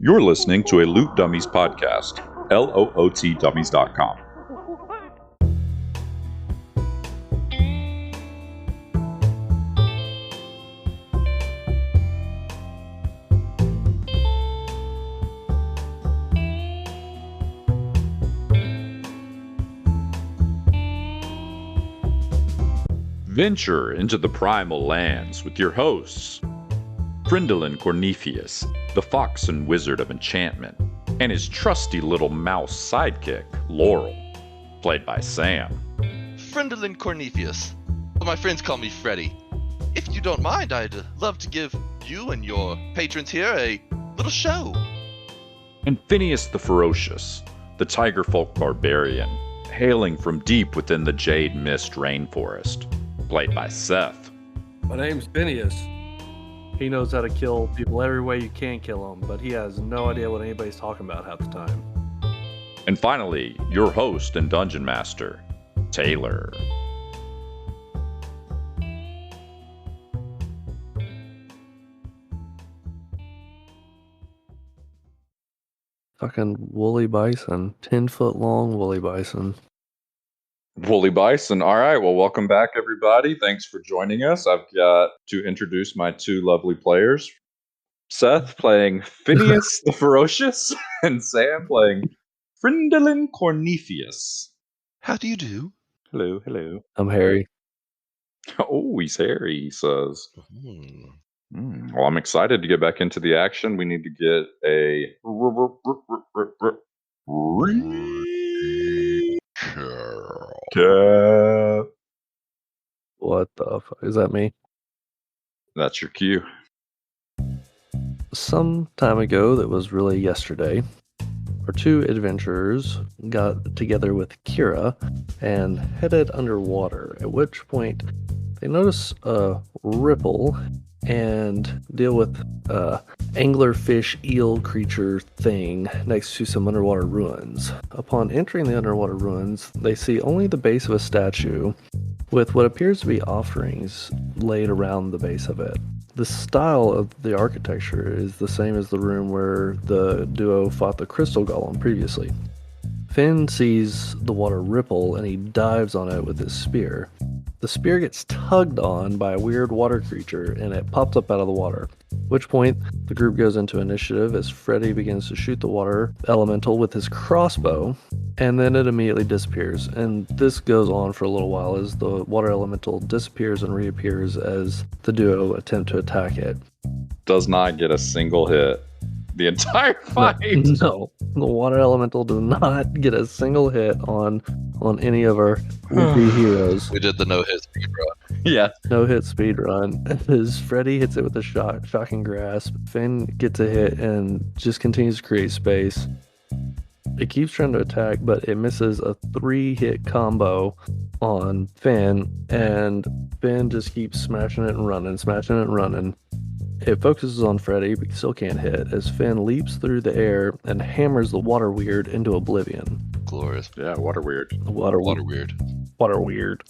You're listening to a Loot Dummies podcast, lootdummies.com. Venture into the Primal lands with your hosts, Brindlin Cornepheus, the fox and wizard of enchantment, and his trusty little mouse sidekick, Laurel, played by Sam. Frindlin Cornepheus, but my friends call me Freddy. If you don't mind, I'd love to give you and your patrons here a little show. And Phineas the Ferocious, the tiger folk barbarian, hailing from deep within the Jade Mist rainforest, played by Seth. My name's Phineas. He knows how to kill people every way you can kill them, but he has no idea what anybody's talking about half the time. And finally, your host and dungeon master, Taylor. Fucking woolly bison. 10-foot long woolly bison. Woolly Bison. All right. Well, welcome back, everybody. Thanks for joining us. I've got to introduce my two lovely players. Seth playing Phineas the Ferocious, and Sam playing Frindlin Cornepheus. How do you do? Hello, hello. I'm Harry. Oh, he's hairy, he says. Well, I'm excited to get back into the action. We need to get a recap. What the fuck? Is that me? That's your cue. Some time ago, that was really yesterday, our two adventurers got together with Kira and headed underwater, at which point they notice a ripple and deal with anglerfish eel creature thing next to some underwater ruins. Upon entering the underwater ruins, they see only the base of a statue with what appears to be offerings laid around the base of it. The style of the architecture is the same as the room where the duo fought the crystal golem previously. Finn sees the water ripple and he dives on it with his spear. The spear gets tugged on by a weird water creature and it pops up out of the water. At which point, the group goes into initiative as Freddy begins to shoot the water elemental with his crossbow, and then it immediately disappears. And this goes on for a little while as the water elemental disappears and reappears as the duo attempt to attack it. Does not get a single hit the entire fight. No, the water elemental does not get a single hit on any of our would-be heroes. We did the no-hit speed run. Yeah. No-hit speed run. As Freddy hits it with a shocking grasp, Finn gets a hit and just continues to create space. It keeps trying to attack, but it misses a 3-hit combo on Finn, and Finn just keeps smashing it and running. It focuses on Freddy, but still can't hit, as Finn leaps through the air and hammers the water weird into oblivion. Glorious. Yeah, water weird. Water weird.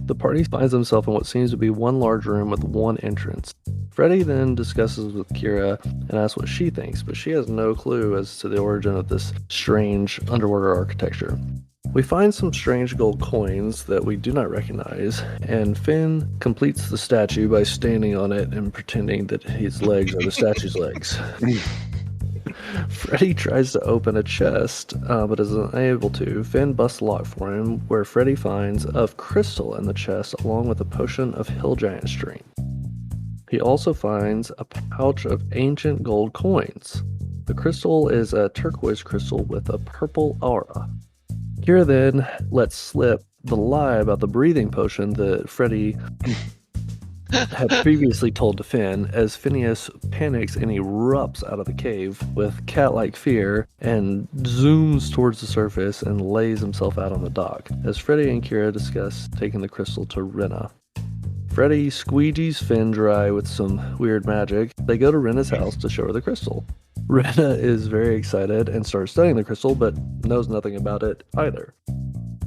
The party finds themselves in what seems to be one large room with one entrance. Freddy then discusses with Kira and asks what she thinks, but she has no clue as to the origin of this strange underwater architecture. We find some strange gold coins that we do not recognize, and Finn completes the statue by standing on it and pretending that his legs are the statue's legs. Freddy tries to open a chest, but is unable to. Finn busts a lock for him, where Freddy finds a crystal in the chest along with a potion of hill giant strength. He also finds a pouch of ancient gold coins. The crystal is a turquoise crystal with a purple aura. Kira then lets slip the lie about the breathing potion that Freddy had previously told to Finn, as Phineas panics and erupts out of the cave with cat-like fear and zooms towards the surface and lays himself out on the dock, as Freddy and Kira discuss taking the crystal to Renna. Freddy squeegees Finn dry with some weird magic. They go to Renna's house to show her the crystal. Renna is very excited and starts studying the crystal, but knows nothing about it either.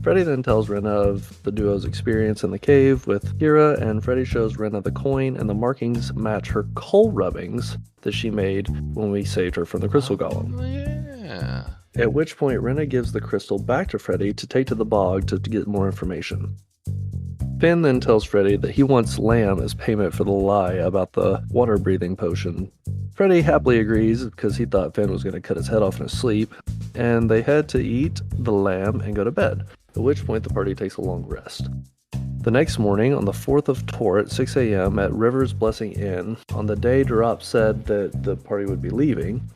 Freddy then tells Rena of the duo's experience in the cave with Kira, and Freddy shows Rena the coin, and the markings match her coal rubbings that she made when we saved her from the crystal golem. Oh, yeah. At which point, Rena gives the crystal back to Freddy to take to the bog to get more information. Finn then tells Freddy that he wants lamb as payment for the lie about the water-breathing potion. Freddy happily agrees because he thought Finn was going to cut his head off in his sleep, and they head to eat the lamb and go to bed, at which point the party takes a long rest. The next morning, on the 4th of Tor at 6 a.m. at River's Blessing Inn, on the day Durop said that the party would be leaving,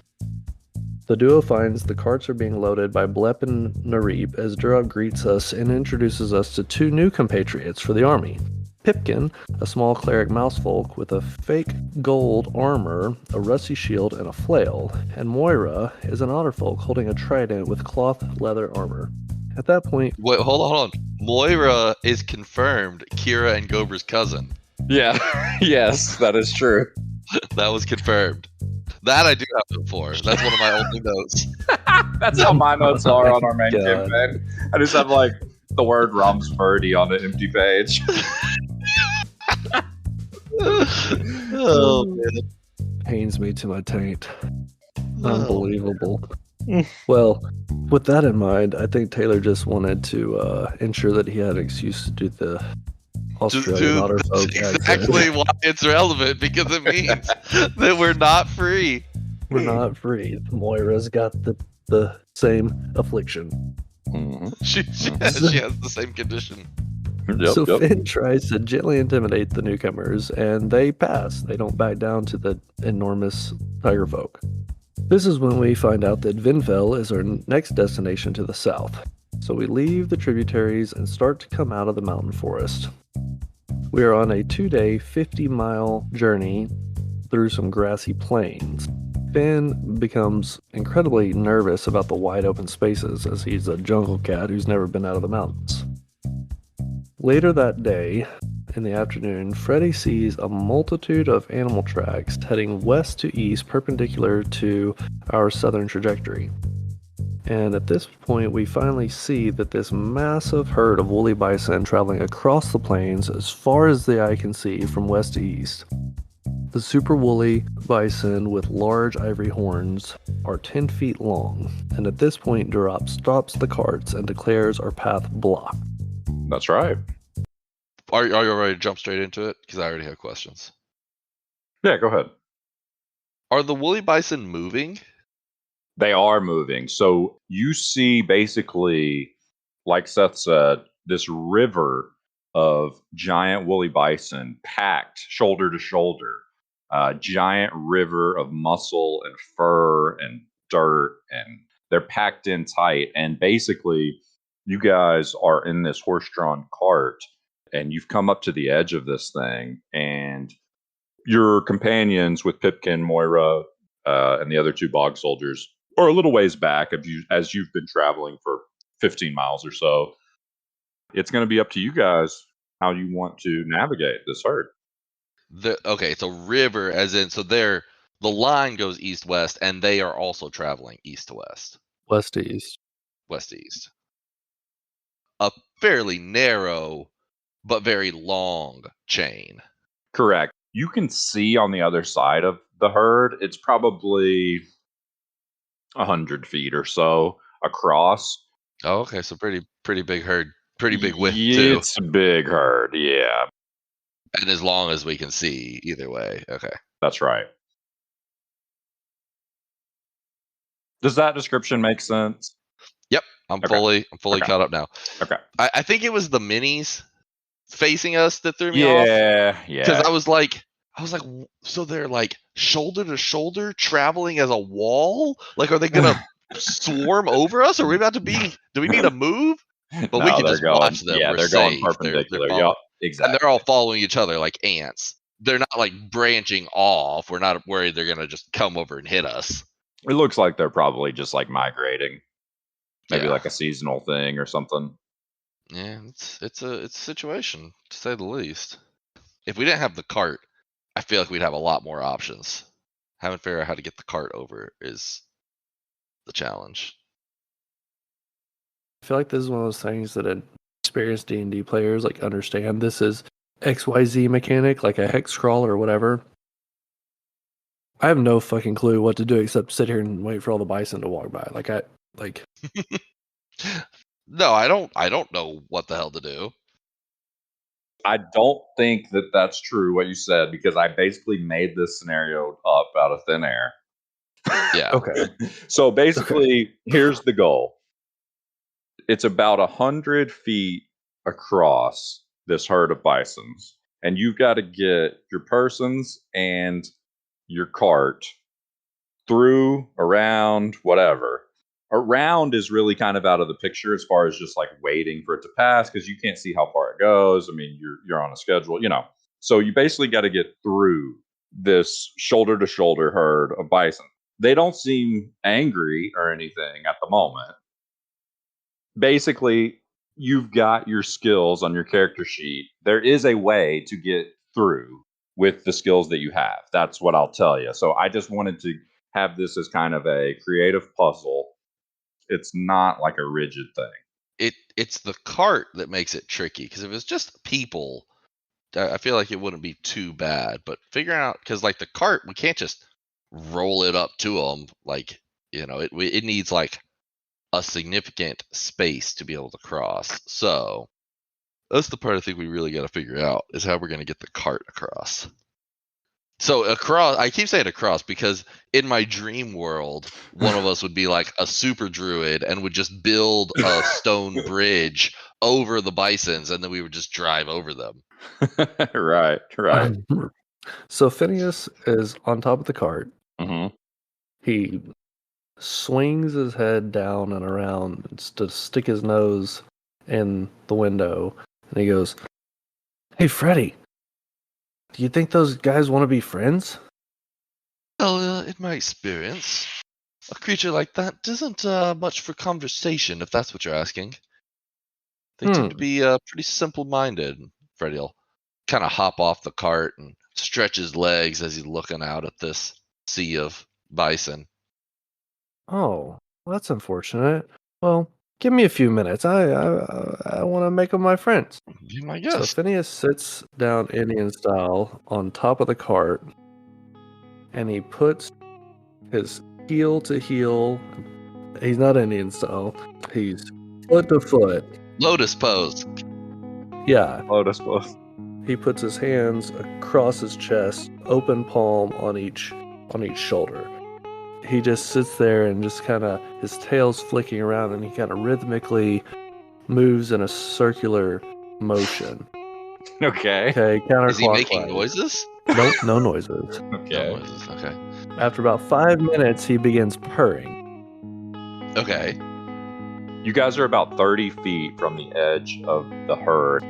the duo finds the carts are being loaded by Blep and Narib as Durop greets us and introduces us to two new compatriots for the army. Pipkin, a small cleric mousefolk with a fake gold armor, a rusty shield, and a flail, and Moira is an otterfolk holding a trident with cloth leather armor. At that point, Wait, hold on. Moira is confirmed Kira and Gober's cousin. Yeah. Yes, that is true. That was confirmed. That I do have it for. That's one of my only notes. That's how my notes are on our main God. campaign. I just have like the word Romsfurdy on an empty page. Oh, man. pains me to my taint. Unbelievable. Well, with that in mind, I think Taylor just wanted to ensure that he had an excuse to do the Australian otter folk exactly why it's relevant, because it means that we're not free. We're not free. Moira's got the same affliction. She has the same condition. So Finn tries to gently intimidate the newcomers, and they pass. They don't back down to the enormous tiger folk. This is when we find out that Vinfell is our next destination to the south. So we leave the tributaries and start to come out of the mountain forest. We are on a 2-day, 50-mile journey through some grassy plains. Finn becomes incredibly nervous about the wide open spaces as he's a jungle cat who's never been out of the mountains. Later that day, in the afternoon, Freddy sees a multitude of animal tracks heading west to east perpendicular to our southern trajectory. And at this point, we finally see that this massive herd of woolly bison traveling across the plains as far as the eye can see from west to east. The super woolly bison with large ivory horns are 10 feet long, and at this point, Durop stops the carts and declares our path blocked. That's right. Are you ready to jump straight into it? Because I already have questions. Yeah, go ahead. Are the woolly bison moving? They are moving. So you see basically, like Seth said, this river of giant woolly bison packed shoulder to shoulder. Giant river of muscle and fur and dirt, and they're packed in tight. And basically, you guys are in this horse-drawn cart, and you've come up to the edge of this thing, and your companions with Pipkin, Moira, and the other two bog soldiers are a little ways back as you've been traveling for 15 miles or so. It's going to be up to you guys how you want to navigate this herd. Okay, so river, as in, so the line goes east-west, and they are also traveling east to west. West to east. West to east. A fairly narrow, but very long chain. Correct. You can see on the other side of the herd, it's probably 100 feet or so across. Oh, okay, so pretty big herd, pretty big width too, It's a big herd, yeah. and as long as we can see either way. Okay. That's right. Does that description make sense? Yep, I'm Okay. fully Okay. caught up now. Okay. I think it was the minis facing us that threw me off. Yeah, Because yeah. I was like, so they're like shoulder to shoulder traveling as a wall? Like, are they gonna swarm over us? Are we about to be? Do we need to move? But we No, can they're just going. watch them. Yeah, We're they're safe. going perpendicular. following- Yep, exactly. And they're all following each other like ants. They're not like branching off. We're not worried they're gonna just come over and hit us. It looks like they're probably just like migrating, maybe Yeah. like a seasonal thing or something. Yeah, it's a situation to say the least. If we didn't have the cart, I feel like we'd have a lot more options. Having to figure out how to get the cart over is the challenge. I feel like this is one of those things that experienced D&D players like understand. This is XYZ mechanic, like a hex crawl or whatever. I have no fucking clue what to do except sit here and wait for all the bison to walk by. No, I don't know what the hell to do. I don't think that that's true what you said, because I basically made this scenario up out of thin air. Yeah. Okay. So basically, here's the goal. It's about 100 feet across this herd of bisons, and you've got to get your persons and your cart through, around, whatever. Around is really kind of out of the picture as far as just like waiting for it to pass, because you can't see how far it goes. I mean, you're on a schedule, you know. So you basically got to get through this shoulder to shoulder herd of bison. They don't seem angry or anything at the moment. Basically, you've got your skills on your character sheet. There is a way to get through with the skills that you have. That's what I'll tell you. So I just wanted to have this as kind of a creative puzzle. It's not like a rigid thing. It's the cart that makes it tricky, because if it's just people, I feel like it wouldn't be too bad. But figuring out, because like the cart, we can't just roll it up to them. Like, you know, it needs like a significant space to be able to cross. So that's the part I think we really got to figure out, is how we're going to get the cart across. So across, I keep saying across because in my dream world, one of us would be like a super druid and would just build a stone bridge over the bisons, and then we would just drive over them. Right. So Phineas is on top of the cart. Mm-hmm. He swings his head down and around to stick his nose in the window, and he goes, "Hey, Freddy, do you think those guys want to be friends?" Well, in my experience, a creature like that isn't much for conversation, if that's what you're asking. They tend to be pretty simple-minded. Freddy'll kind of hop off the cart and stretch his legs as he's looking out at this sea of bison. Oh, well, that's unfortunate. Well, give me a few minutes. I want to make them my friends. Be my So guest. Phineas sits down Indian style on top of the cart, and he puts his heel to heel. He's not Indian style. He's foot to foot. Lotus pose. Yeah. Lotus pose. He puts his hands across his chest, open palm on each shoulder. He just sits there and just kind of, his tail's flicking around, and he kind of rhythmically moves in a circular motion. Okay. Okay, counterclockwise. Is he making noises? Nope, no noises. Okay. No noises. Okay. After about 5 minutes, he begins purring. Okay. You guys are about 30 feet from the edge of the herd.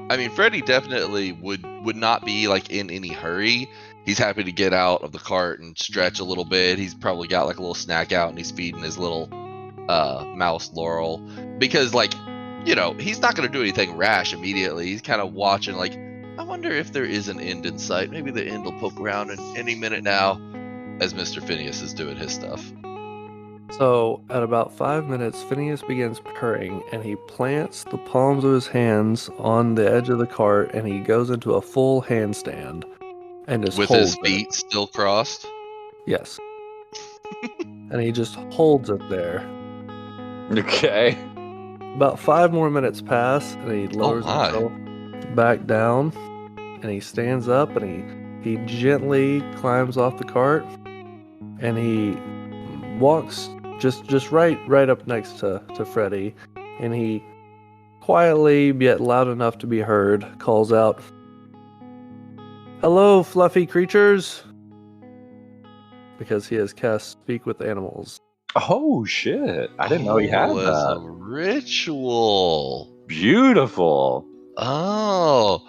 I mean, Freddy definitely would not be like in any hurry. He's happy to get out of the cart and stretch a little bit. He's probably got like a little snack out, and he's feeding his little mouse Laurel, because like, you know, he's not going to do anything rash immediately. He's kind of watching, like, I wonder if there is an end in sight. Maybe the end will poke around in any minute now, as Mr. Phineas is doing his stuff. So, at about 5 minutes, Phineas begins purring, and he plants the palms of his hands on the edge of the cart, and he goes into a full handstand and just With holds his feet still crossed. Yes. And he just holds it there. Okay. About 5 more minutes pass, and he lowers my. himself back down, and he stands up, and he gently climbs off the cart, and he walks just right up next to Freddy, and he quietly yet loud enough to be heard calls out, "Hello, fluffy creatures," because he has cast Speak with Animals. Oh, shit. I didn't know he had It's that. a ritual. Beautiful. Oh.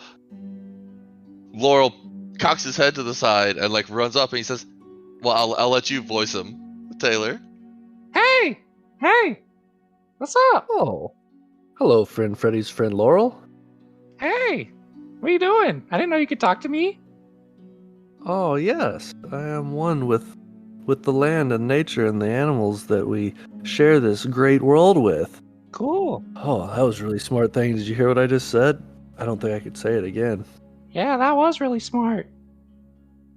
Laurel cocks his head to the side and like runs up, and he says, well, I'll let you voice him, Taylor. Hey, what's up? Oh, hello, friend Freddy's friend Laurel. Hey, what are you doing? I didn't know you could talk to me. Oh, yes, I am one with the land and nature and the animals that we share this great world with. Cool. Oh, that was a really smart thing. Did you hear what I just said? I don't think I could say it again. Yeah, that was really smart.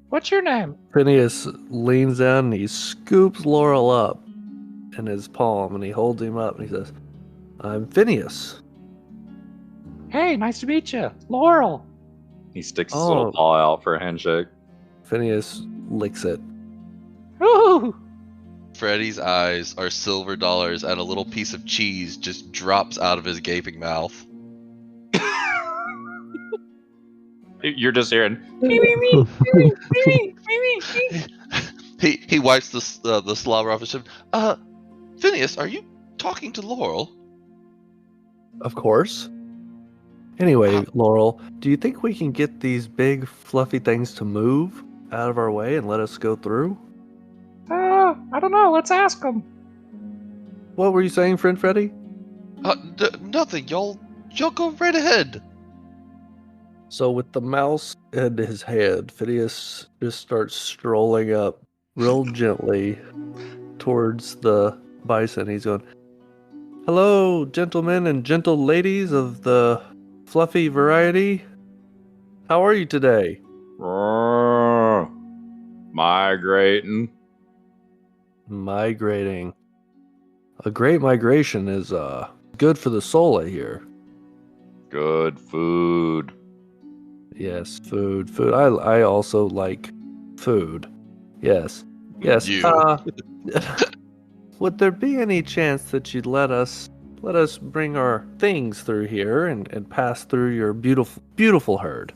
What's your name? Phineas leans down and he scoops Laurel up in his palm and he holds him up and he says, I'm Phineas. Hey, nice to meet you. Laurel. He sticks his little paw out for a handshake. Phineas licks it. Ooh. Freddy's eyes are silver dollars, and a little piece of cheese just drops out of his gaping mouth. You're just hearing. He wipes the slobber off his shirt. Phineas, are you talking to Laurel? Of course. Anyway, Laurel, do you think we can get these big fluffy things to move out of our way and let us go through? I don't know. Let's ask him. What were you saying, friend Freddy? Nothing. Y'all go right ahead. So with the mouse in his hand, Phineas just starts strolling up real gently towards the bison. He's going, hello, gentlemen and gentle ladies of the fluffy variety. How are you today? Migrating. Migrating. A great migration is good for the soul, I hear. Good food. Yes, food. I also like food. Yes. You. Would there be any chance that you'd let us bring our things through here and pass through your beautiful herd?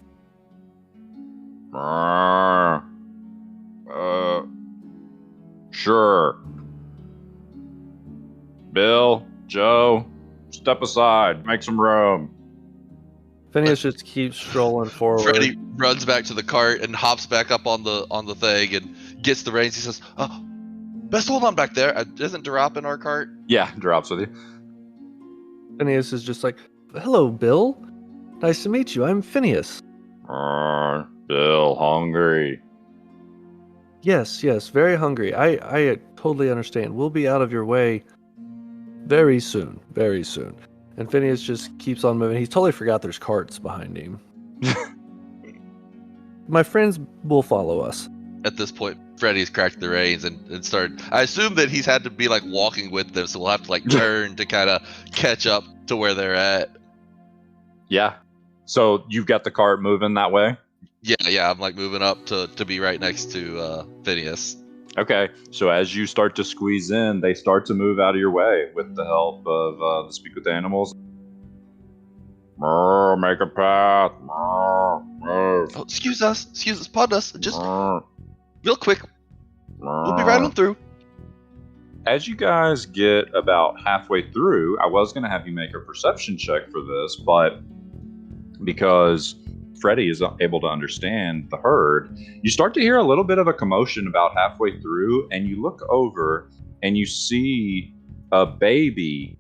Sure. Bill, Joe, step aside. Make some room. Phineas just keeps strolling forward. Freddy runs back to the cart and hops back up on the thing and gets the reins. He says, best hold on back there. Isn't Drop in our cart? Yeah, drops with you. Phineas is just like, hello, Bill. Nice to meet you. I'm Phineas. Bill, hungry. Yes, very hungry. I totally understand. We'll be out of your way very soon. And Phineas just keeps on moving. He's totally forgot there's carts behind him. My friends will follow us. At this point, Freddy's cracked the reins and started. I assume that he's had to be like walking with them, so we'll have to like turn to kind of catch up to where they're at. Yeah. So you've got the cart moving that way? Yeah. I'm like moving up to be right next to Phineas. Okay. So as you start to squeeze in, they start to move out of your way with the help of the Speak with Animals. Make a path. Move. Oh, excuse us, pardon us. Just real quick. We'll be right on through. As you guys get about halfway through, I was going to have you make a perception check for this, but because Freddy is able to understand the herd, you start to hear a little bit of a commotion about halfway through, and you look over and you see a baby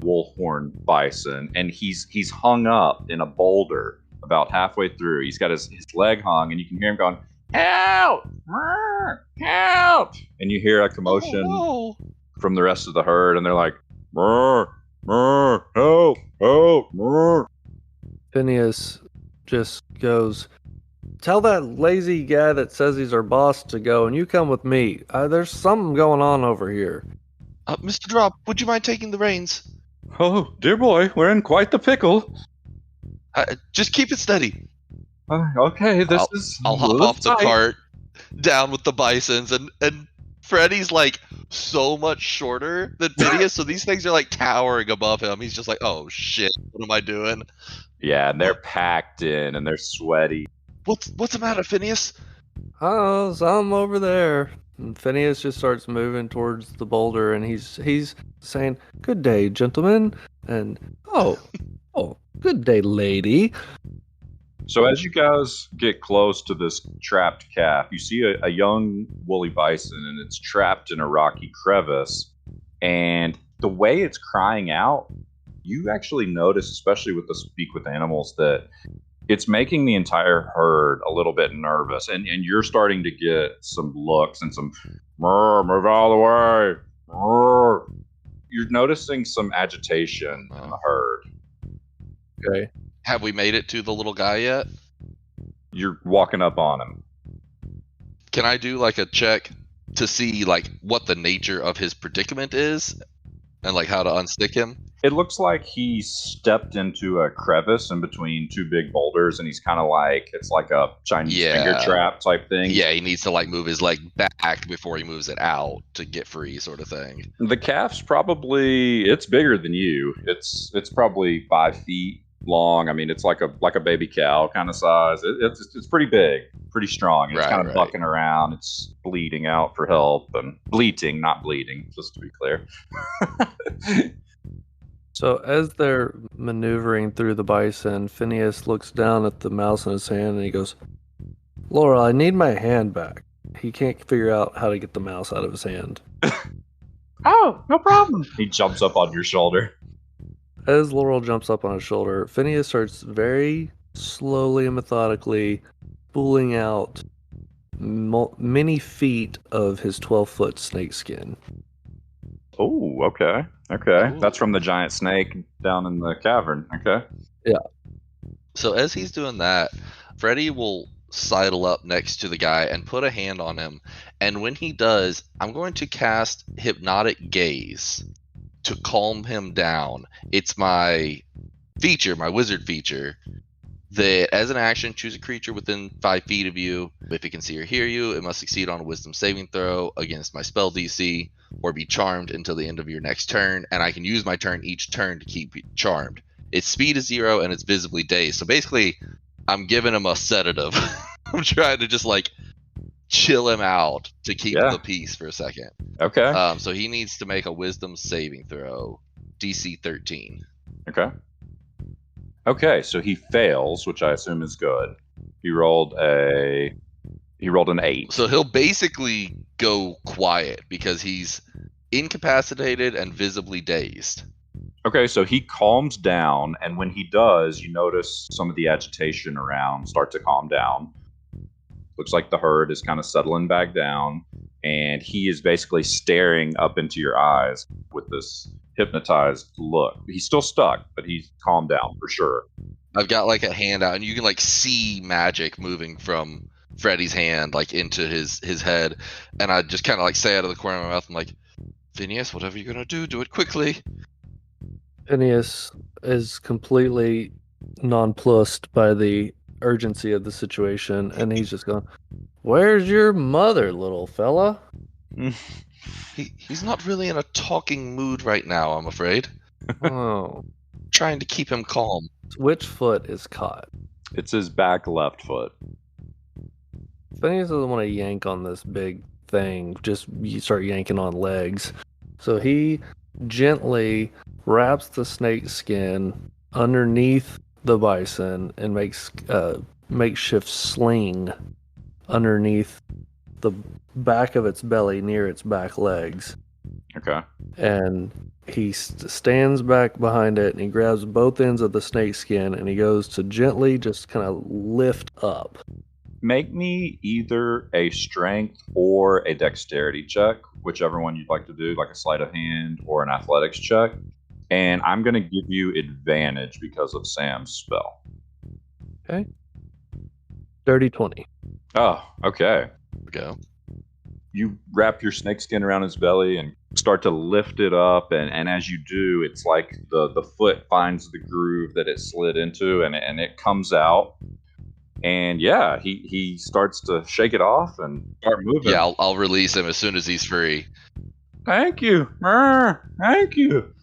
wolfhorn bison, and he's hung up in a boulder about halfway through. He's got his leg hung, and you can hear him going, help! Help! And you hear a commotion from the rest of the herd, and they're like, help! Phineas just goes, tell that lazy guy that says he's our boss to go, and you come with me. There's something going on over here. Mr. Drop, would you mind taking the reins? Oh, dear boy, we're in quite the pickle. Just keep it steady. Okay, I'll hop off the cart, down with the bisons, and Freddy's like so much shorter than Phineas, so these things are like towering above him. He's just like, oh shit, what am I doing? Yeah, and they're packed in and they're sweaty. What's the matter, Phineas? Oh, some over there. And Phineas just starts moving towards the boulder, and he's saying, good day, gentlemen, and oh, good day, lady. So as you guys get close to this trapped calf, you see a young woolly bison, and it's trapped in a rocky crevice. And the way it's crying out, you actually notice, especially with the Speak with Animals, that it's making the entire herd a little bit nervous. And you're starting to get some looks and some, move out of the way. You're noticing some agitation in the herd. Okay. Have we made it to the little guy yet? You're walking up on him. Can I do like a check to see like what the nature of his predicament is and like how to unstick him? It looks like he stepped into a crevice in between two big boulders, and he's kind of like, it's like a Chinese finger trap type thing. Yeah, he needs to like move his leg back before he moves it out to get free, sort of thing. The calf's probably, it's bigger than you. It's probably 5 feet long. I mean, it's like a baby cow kind of size. It's pretty big, pretty strong. And it's kind of bucking around. It's bleeding out for help, and bleating, not bleeding, just to be clear. So as they're maneuvering through the bison, Phineas looks down at the mouse in his hand and he goes, "Laurel, I need my hand back." He can't figure out how to get the mouse out of his hand. Oh, no problem. He jumps up on your shoulder. As Laurel jumps up on his shoulder, Phineas starts very slowly and methodically pulling out many feet of his 12-foot snake skin. Oh, okay. Okay. Ooh. That's from the giant snake down in the cavern. Okay. Yeah. So as he's doing that, Freddy will sidle up next to the guy and put a hand on him. And when he does, I'm going to cast Hypnotic Gaze to calm him down. It's my feature, my wizard feature, that as an action, choose a creature within 5 feet of you. If it can see or hear you, it must succeed on a wisdom saving throw against my spell DC or be charmed until the end of your next turn. And I can use my turn each turn to keep it charmed. Its speed is 0 and it's visibly dazed. So basically, I'm giving him a sedative. I'm trying to just like chill him out to keep the peace for a second. Okay. So he needs to make a wisdom saving throw, DC 13. Okay. Okay, so he fails, which I assume is good. He rolled an 8. So he'll basically go quiet because he's incapacitated and visibly dazed. Okay, so he calms down, and when he does, you notice some of the agitation around start to calm down. Looks like the herd is kind of settling back down, and he is basically staring up into your eyes with this hypnotized look. He's still stuck, but he's calmed down for sure. I've got like a hand out, and you can like see magic moving from Freddy's hand like into his head, and I just kind of like say out of the corner of my mouth, I'm like, Phineas, whatever you're gonna do it quickly. Phineas is completely nonplussed by the urgency of the situation, and he's just going, "Where's your mother, little fella?" He's not really in a talking mood right now, I'm afraid. Oh. Trying to keep him calm. Which foot is caught? It's his back left foot. Phineas doesn't want to yank on this big thing. Just you start yanking on legs. So he gently wraps the snake skin underneath the bison and makes a makeshift sling underneath the back of its belly near its back legs. Okay. And he stands back behind it and he grabs both ends of the snake skin and he goes to gently just kind of lift up. Make me either a strength or a dexterity check, whichever one you'd like to do, like a sleight of hand or an athletics check. And I'm going to give you advantage because of Sam's spell. Okay. Dirty 20. Oh, okay. Go. You wrap your snakeskin around his belly and start to lift it up, and as you do, it's like the foot finds the groove that it slid into, and it comes out. And yeah, he starts to shake it off and start moving. Yeah, I'll release him as soon as he's free. Thank you. Thank you.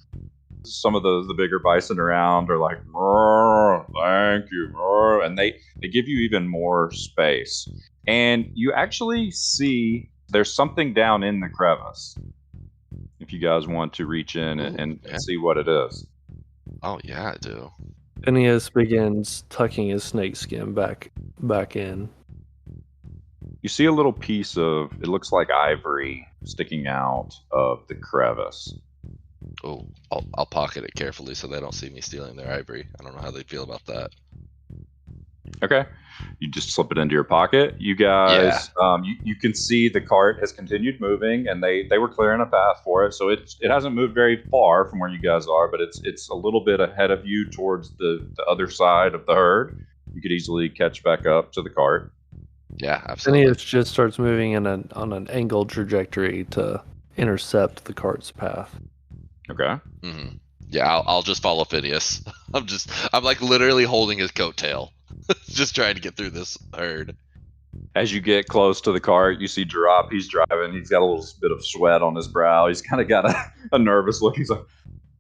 Some of the bigger bison around are like, thank you. And they give you even more space. And you actually see there's something down in the crevice. If you guys want to reach in and see what it is. Oh, yeah, I do. Phineas begins tucking his snakeskin back in. You see a little piece of, it looks like ivory sticking out of the crevice. Oh, I'll pocket it carefully so they don't see me stealing their ivory. I don't know how they feel about that. Okay. You just slip it into your pocket. You guys, you can see the cart has continued moving, and they were clearing a path for it. So it hasn't moved very far from where you guys are, but it's a little bit ahead of you towards the other side of the herd. You could easily catch back up to the cart. Yeah, absolutely. Phineas just starts moving on an angled trajectory to intercept the cart's path. Okay. Mm-hmm. Yeah, I'll just follow Phineas. I'm like literally holding his coattail, just trying to get through this herd. As you get close to the cart, you see Drop. He's driving. He's got a little bit of sweat on his brow. He's kind of got a nervous look. He's like,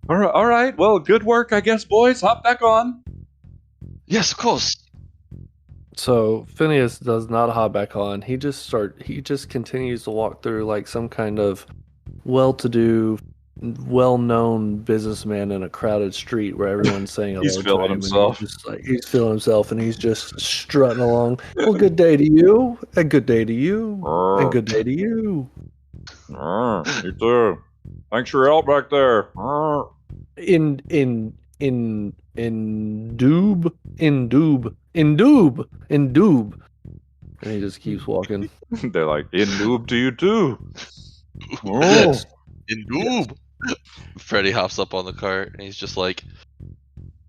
all right. Well, good work, I guess, boys. Hop back on. Yes, of course. So Phineas does not hop back on. He just continues to walk through like some kind of well-to-do, well-known businessman in a crowded street where everyone's saying hello He's to feeling him, and himself. he's feeling himself, and he's just strutting along. Well, good day to you, and good day to you, and good day to you. You too. Thanks for your help back there. In doob, and he just keeps walking. They're like, in noob to you too. Yes. In noob. Freddy hops up on the cart and he's just like,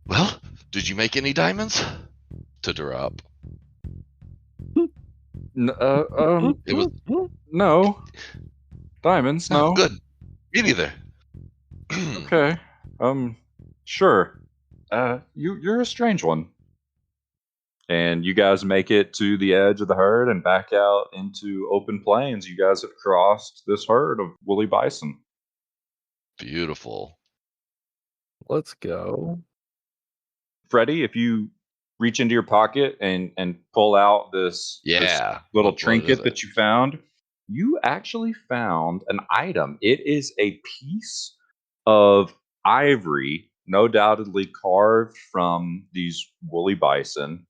"Well, did you make any diamonds?" To Drop. It was no diamonds. No, No. good. Me neither. Okay. Sure. You're a strange one. And you guys make it to the edge of the herd and back out into open plains. You guys have crossed this herd of woolly bison. Beautiful. Let's go. Freddy, if you reach into your pocket and pull out this Yeah. little What is trinket it? that you found, you actually found an item. It is a piece of ivory, no doubtedly carved from these woolly bison.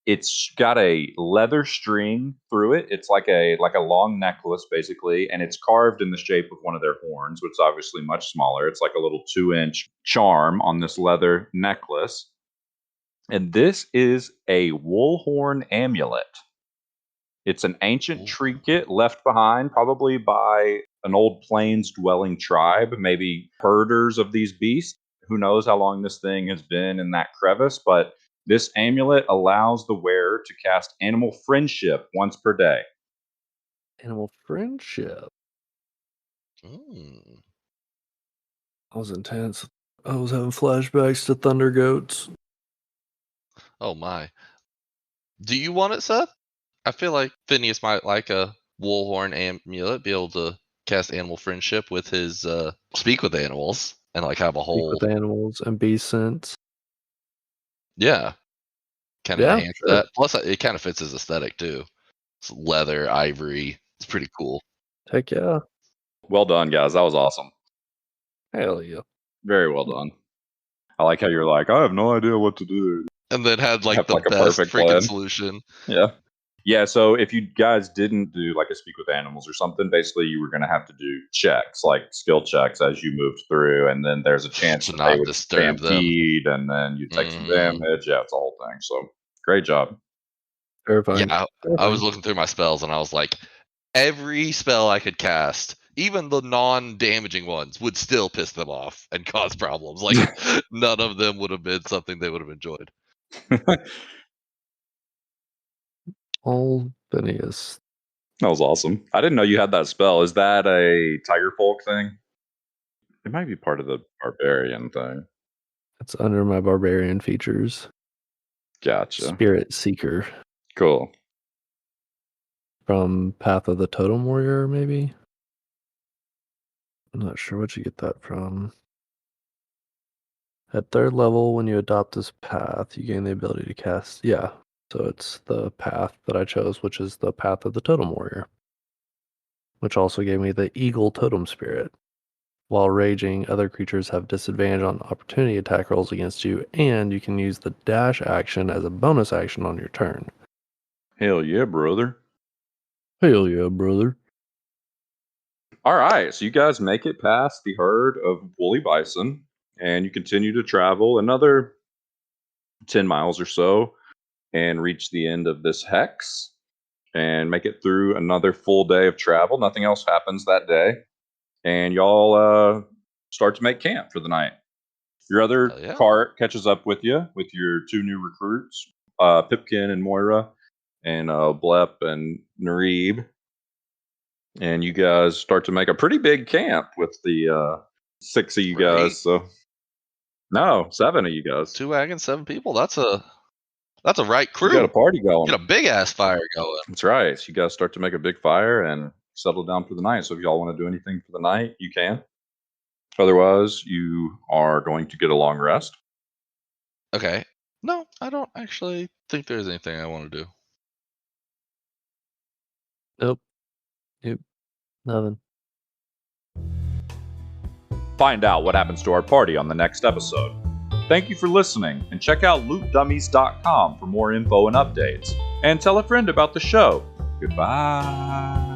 It's got a leather string through it. It's like a long necklace basically, and it's carved in the shape of one of their horns, which is obviously much smaller. It's like a little 2-inch charm on this leather necklace. And this is a wool horn amulet. It's an ancient Ooh. trinket left behind probably by an old plains dwelling tribe, maybe herders of these beasts. Who knows how long this thing has been in that crevice, but this amulet allows the wearer to cast animal friendship once per day. Animal friendship. Mm. That was intense. I was having flashbacks to Thunder Goats. Oh my. Do you want it, Seth? I feel like Phineas might like a woolhorn amulet, be able to cast animal friendship with his speak with animals and like have a Speak whole with animals and be sense. yeah, kind of Yeah, enhance sure. that. Plus, it kind of fits his aesthetic too. It's leather, ivory. It's pretty cool. Heck yeah. Well done, guys. That was awesome. Hell yeah. Very well done. I like how you're like, I have no idea what to do. And then had like Have, the like, a best perfect freaking plan. solution. Yeah. Yeah, so if you guys didn't do like a speak with animals or something, basically you were going to have to do checks, like skill checks as you moved through, and then there's a chance To that they not would disturb them. stampede, and then you take some Mhm. damage. Yeah, it's a whole thing. So great job. Terrifying. Yeah, I was looking through my spells and I was like, every spell I could cast, even the non-damaging ones, would still piss them off and cause problems. Like none of them would have been something they would have enjoyed. Old Phineas. That was awesome. I didn't know you had that spell. Is that a Tiger Folk thing? It might be part of the barbarian thing. It's under my barbarian features. Gotcha. Spirit Seeker Cool. from Path of the Totem Warrior, maybe? I'm not sure what you get that from. At 3rd level, when you adopt this path, you gain the ability to cast. Yeah, so it's the path that I chose, which is the Path of the Totem Warrior, which also gave me the Eagle Totem Spirit. While raging, other creatures have disadvantage on opportunity attack rolls against you, and you can use the dash action as a bonus action on your turn. Hell yeah, brother. Hell yeah, brother. All right, so you guys make it past the herd of woolly bison, and you continue to travel another 10 miles or so. and reach the end of this hex and make it through another full day of travel. Nothing else happens that day. And y'all start to make camp for the night. Your other Hell yeah. cart catches up with you with your two new recruits, Pipkin and Moira, and Blep and Nareeb. And you guys start to make a pretty big camp with the 6 of you Right. guys. So no, 7 of you guys. 2 wagons, 7 people. That's a right crew. You got a party going. Get a big ass fire going. That's right. So you guys start to make a big fire and settle down for the night. So if y'all want to do anything for the night, you can. Otherwise, you are going to get a long rest. Okay. No, I don't actually think there's anything I want to do. Nope. Nothing. Find out what happens to our party on the next episode. Thank you for listening, and check out lootdummies.com for more info and updates. And tell a friend about the show. Goodbye.